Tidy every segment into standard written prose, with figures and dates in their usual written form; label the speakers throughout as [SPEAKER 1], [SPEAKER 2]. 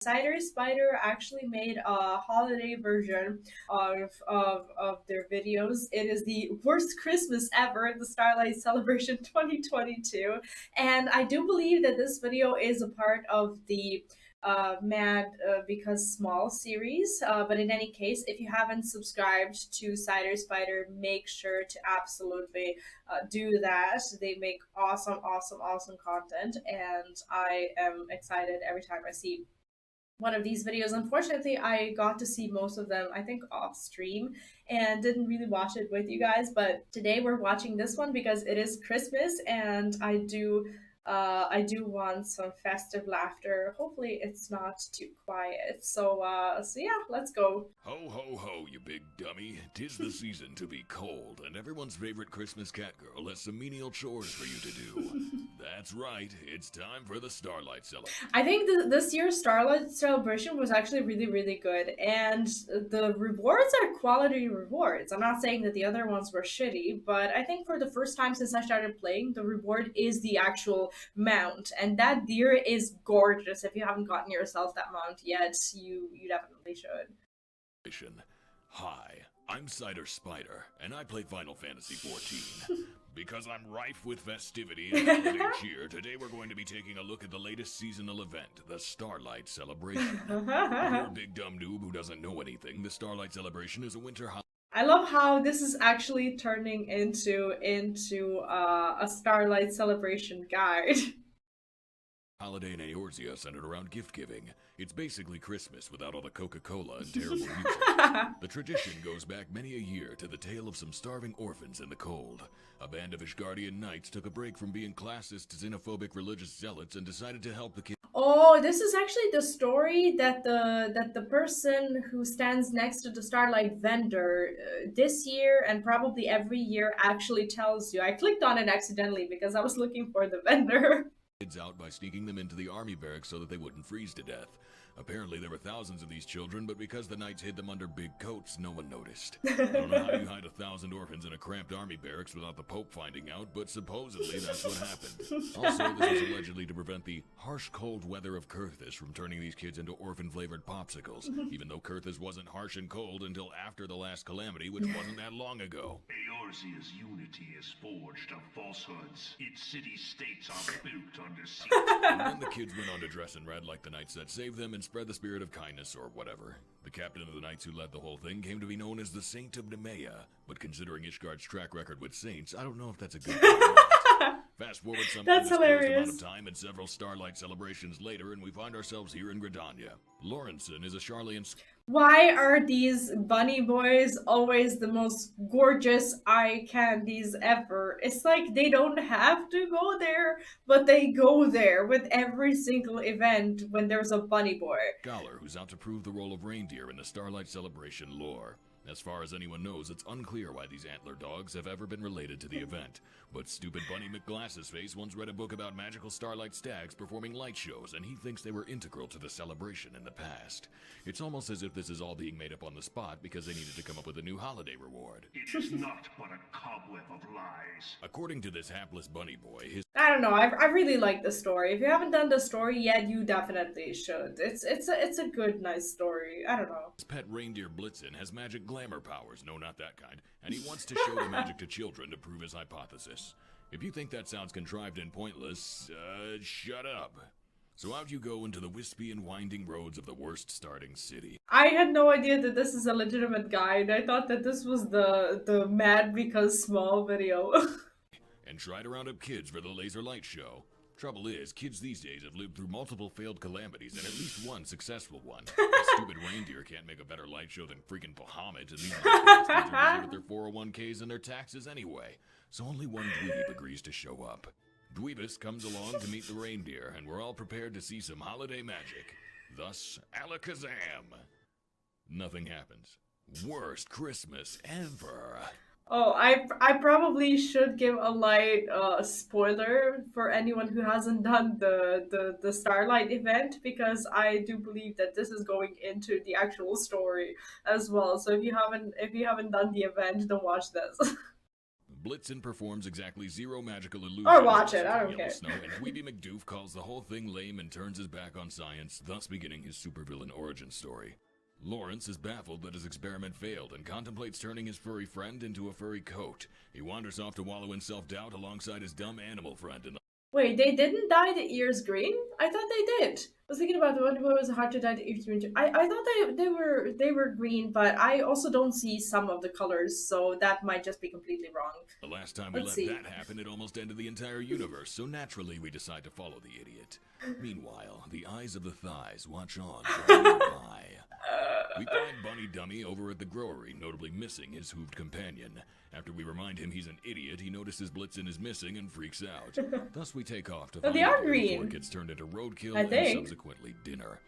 [SPEAKER 1] Cider Spider actually made a holiday version of their videos. It is the worst Christmas ever, the Starlight Celebration 2022. And I do believe that this video is a part of the Mad Because Small series. But in any case, if you haven't subscribed to Cider Spider, make sure to absolutely do that. They make awesome content, and I am excited every time I see one of these videos. Unfortunately, I got to see most of them, I think, off stream and didn't really watch it with you guys. But today we're watching this one because it is Christmas and I do want some festive laughter. Hopefully it's not too quiet. So yeah, let's go.
[SPEAKER 2] Ho, ho, ho, you big dummy. 'Tis the season to be cold, and everyone's favorite Christmas cat girl has some menial chores for you to do. That's right, it's time for the Starlight Celebration.
[SPEAKER 1] I think this year's Starlight celebration was actually really good, and the rewards are quality rewards. I'm not saying that the other ones were shitty, but I think for the first time since I started playing, the reward is the actual mount, and that deer is gorgeous. If you haven't gotten yourself that mount yet, you definitely should.
[SPEAKER 2] Hi, I'm Cider Spider, and I play Final Fantasy XIV. Because I'm rife with festivity and holiday cheer, today we're going to be taking a look at the latest seasonal event, the Starlight Celebration. If you're a big dumb noob who doesn't know anything, the Starlight Celebration is a winter holiday.
[SPEAKER 1] I love how this is actually turning into a Starlight celebration guide.
[SPEAKER 2] Holiday in Eorzea centered around gift giving. It's basically Christmas without all the Coca-Cola and terrible music. The tradition goes back many a year to the tale of some starving orphans in the cold. A band of Ishgardian knights took a break from being classist, xenophobic religious zealots and decided to help the kids.
[SPEAKER 1] Oh, this is actually the story that the person who stands next to the Starlight vendor this year and probably every year actually tells you. I clicked on it accidentally because I was looking for the vendor.
[SPEAKER 2] Kids out by sneaking them into the army barracks so that they wouldn't freeze to death. Apparently there were thousands of these children, but because the knights hid them under big coats, no one noticed. I don't know how you hide 1,000 orphans in a cramped army barracks without the Pope finding out, but supposedly that's what happened. Also, this was allegedly to prevent the harsh cold weather of Kurthis from turning these kids into orphan-flavored popsicles, even though Kurthis wasn't harsh and cold until after the last calamity, which wasn't that long ago.
[SPEAKER 3] Eorzea's unity is forged of falsehoods. Its city-states are built under siege.
[SPEAKER 2] And then the kids went on to dress in red like the knights that saved them and spread the spirit of kindness or whatever. The captain of the knights who led the whole thing came to be known as the Saint of Nemea, but considering Ishgard's track record with saints, I don't know if that's a good thing. Fast forward some
[SPEAKER 1] That's hilarious.
[SPEAKER 2] amount of time and several Starlight celebrations later, and we find ourselves here in Gridania. Lorenzen is a Charlian.
[SPEAKER 1] Why are these bunny boys always the most gorgeous eye candies ever? It's like they don't have to go there, but they go there with every single event when there's a bunny boy.
[SPEAKER 2] Scholar who's out to prove the role of reindeer in the Starlight Celebration lore. As far as anyone knows, it's unclear why these antler dogs have ever been related to the event. But stupid Bunny McGlassesface once read a book about magical starlight stags performing light shows, and he thinks they were integral to the celebration in the past. It's almost as if this is all being made up on the spot because they needed to come up with a new holiday reward.
[SPEAKER 3] It is not but a cobweb of lies.
[SPEAKER 2] According to this hapless bunny boy, his
[SPEAKER 1] I don't know. I really like the story. If you haven't done the story yet, you definitely should. It's a good, nice story. I don't know.
[SPEAKER 2] pet reindeer Blitzen has magic glamour powers, no, not that kind, and he wants to show the magic to children to prove his hypothesis. If you think that sounds contrived and pointless, shut up. So out you go into the wispy and winding roads of the worst starting city.
[SPEAKER 1] I had no idea that this is a legitimate guide. I thought that this was the Mad Because Small video.
[SPEAKER 2] And try to round up kids for the laser light show. Trouble is, kids these days have lived through multiple failed calamities and at least one successful one. A stupid reindeer can't make a better light show than freaking Bahamut, and these kids are busy with their 401ks and their taxes anyway. So only one dweeb agrees to show up. Dweebus comes along to meet the reindeer, and we're all prepared to see some holiday magic. Thus, alakazam! Nothing happens. Worst Christmas ever.
[SPEAKER 1] Oh, I probably should give a light spoiler for anyone who hasn't done the Starlight event, because I do believe that this is going into the actual story as well. So if you haven't done the event, then watch this.
[SPEAKER 2] Blitzen performs exactly 0 magical illusions.
[SPEAKER 1] Or watch it, I don't care.
[SPEAKER 2] Snow, and Dweeby McDoof calls the whole thing lame and turns his back on science, thus beginning his supervillain origin story. Lawrence is baffled that his experiment failed and contemplates turning his furry friend into a furry coat. He wanders off to wallow in self-doubt alongside his dumb animal friend in the
[SPEAKER 1] Wait, they didn't dye the ears green? I thought they did. I was thinking about when it was hard to dye the ears green. I thought they were green, but I also don't see some of the colors, so that might just be completely wrong.
[SPEAKER 2] The last time we let that happen, it almost ended the entire universe, so naturally we decide to follow the idiot. Meanwhile, the eyes of the thighs watch on from nearby. We find Bunny Dummy over at the growery, notably missing his hooved companion. After we remind him he's an idiot, he notices Blitzen is missing and freaks out. Thus we take off to find
[SPEAKER 1] they are
[SPEAKER 2] him
[SPEAKER 1] green.
[SPEAKER 2] before it gets turned into roadkill and subsequently dinner.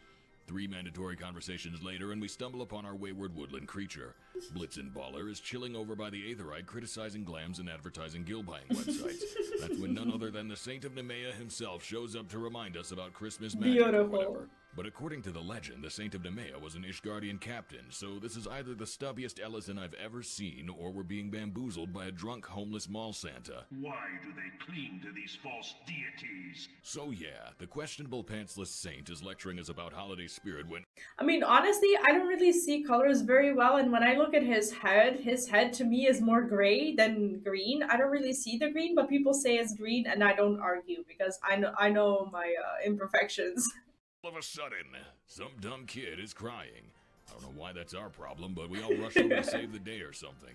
[SPEAKER 2] 3 mandatory conversations later, and we stumble upon our wayward woodland creature. Blitzen Baller is chilling over by the Aetherite, criticizing glams and advertising gill-buying websites. That's when none other than the Saint of Nemea himself shows up to remind us about Christmas magic or whatever. But according to the legend, the Saint of Nemea was an Ishgardian captain, so this is either the stubbiest Ellison I've ever seen, or we're being bamboozled by a drunk, homeless mall Santa.
[SPEAKER 3] Why do they cling to these false deities?
[SPEAKER 2] So yeah, the questionable pantsless saint is lecturing us about holiday spirit when...
[SPEAKER 1] I mean, honestly, I don't really see colors very well, and when I look at his head to me is more gray than green. I don't really see the green, but people say it's green, and I don't argue, because I know my imperfections.
[SPEAKER 2] All of a sudden, some dumb kid is crying. I don't know why that's our problem, but we all rush over to save the day or something.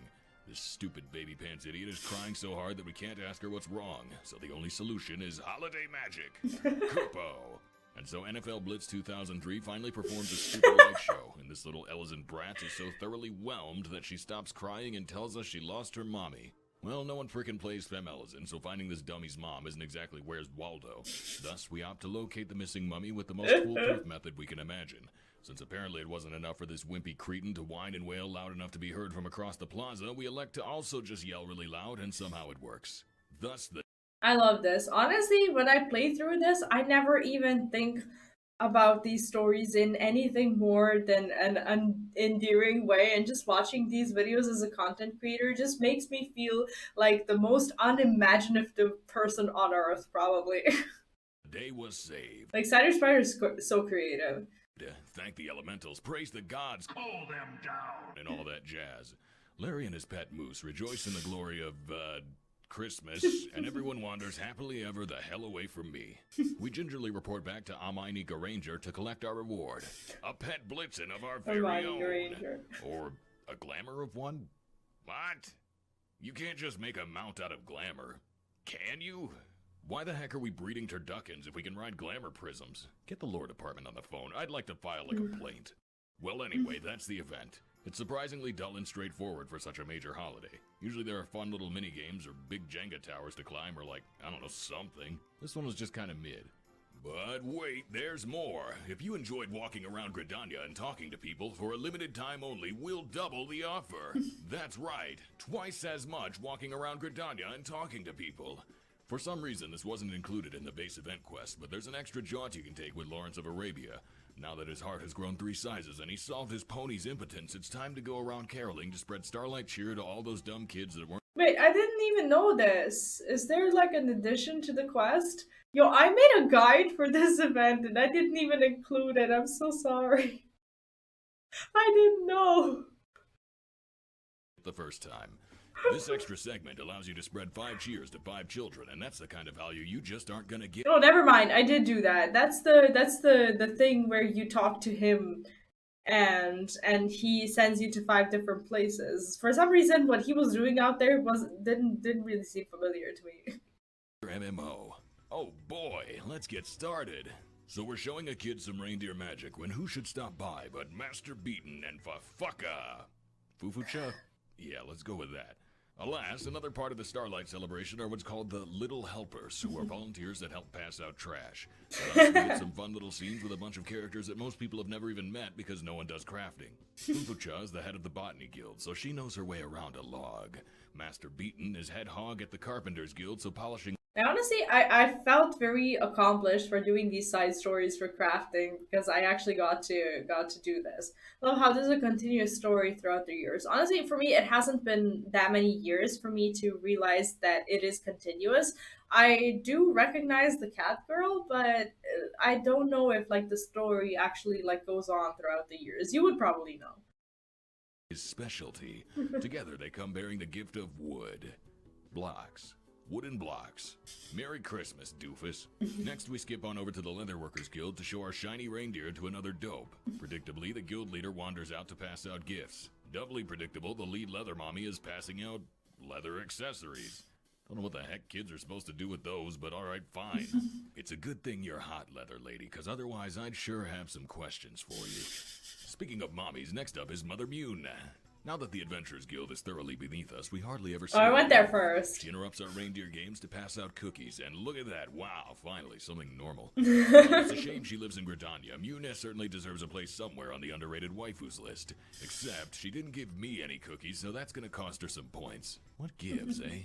[SPEAKER 2] This stupid baby pants idiot is crying so hard that we can't ask her what's wrong, so the only solution is holiday magic. Kupo. And so NFL Blitz 2003 finally performs a stupid light show, and this little Ellison brat is so thoroughly whelmed that she stops crying and tells us she lost her mommy. Well, no one frickin' plays Fem Ellison, so finding this dummy's mom isn't exactly Where's Waldo. Thus, we opt to locate the missing mummy with the most foolproof method we can imagine. Since apparently it wasn't enough for this wimpy cretin to whine and wail loud enough to be heard from across the plaza, we elect to also just yell really loud, and somehow it works. Thus,
[SPEAKER 1] I love this. Honestly, when I play through this, I never even think about these stories in anything more than an endearing way, and just watching these videos as a content creator just makes me feel like the most unimaginative person on earth, probably.
[SPEAKER 2] The day was saved.
[SPEAKER 1] Like, Cider Spider is so creative.
[SPEAKER 2] Thank the elementals, praise the gods,
[SPEAKER 3] pull them down,
[SPEAKER 2] and all that jazz. Larry and his pet moose rejoice in the glory of, Christmas, and everyone wanders happily ever the hell away from me. We gingerly report back to Amainika Ranger to collect our reward. A pet Blitzen of our very own.
[SPEAKER 1] Ranger.
[SPEAKER 2] Or a glamour of one? What? You can't just make a mount out of glamour. Can you? Why the heck are we breeding turduckens if we can ride glamour prisms? Get the lore department on the phone. I'd like to file a complaint. Well, anyway, that's the event. It's surprisingly dull and straightforward for such a major holiday. Usually there are fun little mini-games or big Jenga towers to climb or like, I don't know, something. This one was just kind of mid. But wait, there's more. If you enjoyed walking around Gridania and talking to people, for a limited time only, we'll double the offer. That's right, twice as much walking around Gridania and talking to people. For some reason, this wasn't included in the base event quest, but there's an extra jaunt you can take with Lawrence of Arabia. Now that his heart has grown 3 sizes and he solved his pony's impotence, it's time to go around caroling to spread Starlight cheer to all those dumb kids that weren't—
[SPEAKER 1] Wait, I didn't even know this. Is there like an addition to the quest? Yo, I made a guide for this event and I didn't even include it. I'm so sorry. I didn't know.
[SPEAKER 2] The first time. This extra segment allows you to spread 5 cheers to 5 children, and that's the kind of value you just aren't gonna get.
[SPEAKER 1] Oh, never mind. I did do that. That's the thing where you talk to him and he sends you to 5 different places. For some reason, what he was doing out there didn't really seem familiar to me.
[SPEAKER 2] MMO. Oh boy, let's get started. So we're showing a kid some reindeer magic when who should stop by but Master Beaton and Fafuka. Fufucha? Yeah, let's go with that. Alas, another part of the Starlight celebration are what's called the Little Helpers, who are volunteers that help pass out trash. Thus, we get some fun little scenes with a bunch of characters that most people have never even met because no one does crafting. Fufucha is the head of the Botany Guild, so she knows her way around a log. Master Beaton is head hog at the Carpenters Guild, so polishing
[SPEAKER 1] And honestly, I felt very accomplished for doing these side stories for crafting because I actually got to do this. Love how there's a continuous story throughout the years. Honestly, for me, it hasn't been that many years for me to realize that it is continuous. I do recognize the cat girl, but I don't know if like the story actually like goes on throughout the years. You would probably know.
[SPEAKER 2] His specialty. Together they come bearing the gift of wood. Blocks. Wooden blocks. Merry Christmas, doofus. Next, we skip on over to the Leatherworkers Guild to show our shiny reindeer to another dope. Predictably, the guild leader wanders out to pass out gifts. Doubly predictable, the lead leather mommy is passing out leather accessories. Don't know what the heck kids are supposed to do with those, but alright, fine. It's a good thing you're hot, leather lady, because otherwise I'd sure have some questions for you. Speaking of mommies, next up is Mother Mune. Now that the Adventurers Guild is thoroughly beneath us, we hardly ever see
[SPEAKER 1] Oh, I
[SPEAKER 2] her.
[SPEAKER 1] went there first.
[SPEAKER 2] She interrupts our reindeer games to pass out cookies, and look at that. Wow, finally, something normal. Well, it's a shame she lives in Gridania. Mune certainly deserves a place somewhere on the underrated waifus list. Except, she didn't give me any cookies, so that's gonna cost her some points. What gives, eh?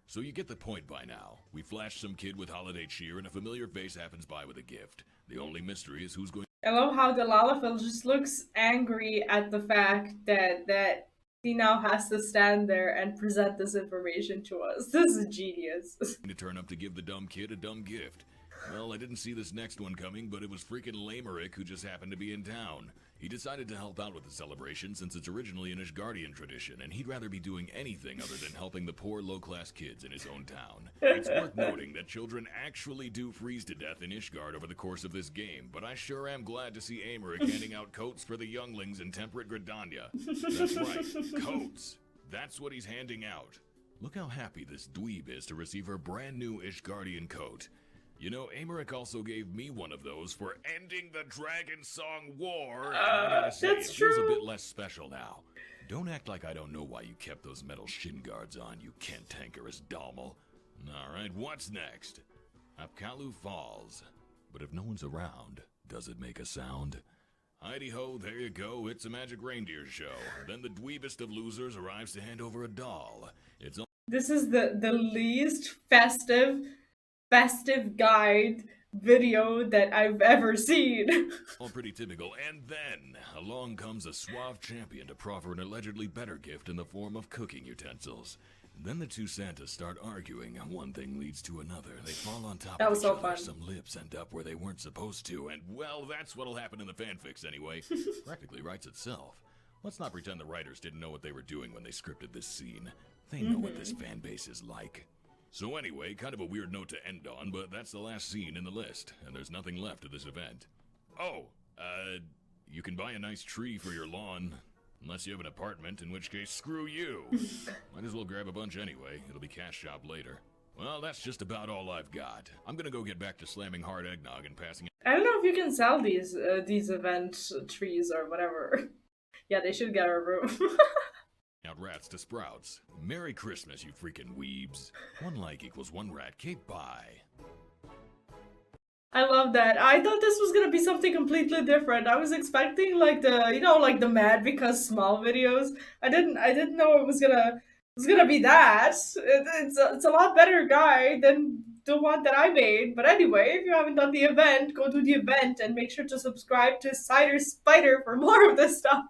[SPEAKER 2] So you get the point by now. We flash some kid with holiday cheer, and a familiar face happens by with a gift. The only mystery is who's going.
[SPEAKER 1] I love how the Lalafell just looks angry at the fact that he now has to stand there and present this information to us. This is genius.
[SPEAKER 2] To turn up to give the dumb kid a dumb gift. Well, I didn't see this next one coming, but it was freaking Lamerick who just happened to be in town. He decided to help out with the celebration since it's originally an Ishgardian tradition, and he'd rather be doing anything other than helping the poor low-class kids in his own town. It's worth noting that children actually do freeze to death in Ishgard over the course of this game, but I sure am glad to see Americk handing out coats for the younglings in temperate Gridania. That's right, coats. That's what he's handing out. Look how happy this dweeb is to receive her brand new Ishgardian coat. You know, Americk also gave me one of those for ending the Dragon Song War, and I gotta say,
[SPEAKER 1] that's
[SPEAKER 2] it feels
[SPEAKER 1] true.
[SPEAKER 2] a bit less special now. Don't act like I don't know why you kept those metal shin guards on, you cantankerous Dalmal. Alright, what's next? Apkalu Falls. But if no one's around, does it make a sound? Heidi-ho, there you go, it's a magic reindeer show. Then the dweebest of losers arrives to hand over a doll. It's
[SPEAKER 1] This is the least festive guide video that I've ever seen.
[SPEAKER 2] all pretty typical, and then along comes a suave champion to proffer an allegedly better gift in the form of cooking utensils. Then the two Santas start arguing, and one thing leads to another. They fall on top
[SPEAKER 1] That
[SPEAKER 2] of
[SPEAKER 1] was
[SPEAKER 2] each
[SPEAKER 1] so
[SPEAKER 2] other,
[SPEAKER 1] fun.
[SPEAKER 2] some lips end up where they weren't supposed to, and well, that's what'll happen in the fanfics anyway. Practically writes itself. Let's not pretend the writers didn't know what they were doing when they scripted this scene. They know what this fan base is like. So anyway, kind of a weird note to end on, but that's the last scene in the list, and there's nothing left of this event. Oh, you can buy a nice tree for your lawn, unless you have an apartment, in which case, screw you. Might as well grab a bunch anyway, it'll be cash shop later. Well, that's just about all I've got. I'm gonna go get back to slamming hard eggnog and passing
[SPEAKER 1] I don't know if you can sell these event trees or whatever. Yeah, they should get a room.
[SPEAKER 2] out rats to sprouts. Merry Christmas, you freaking weebs. One like equals one rat cake pie.
[SPEAKER 1] I love that. I thought this was gonna be something completely different. I was expecting like like the mad because small videos. I didn't know it was gonna be that. It's a lot better guide than the one that I made. But anyway, if you haven't done the event, go do the event and make sure to subscribe to Cider Spider for more of this stuff.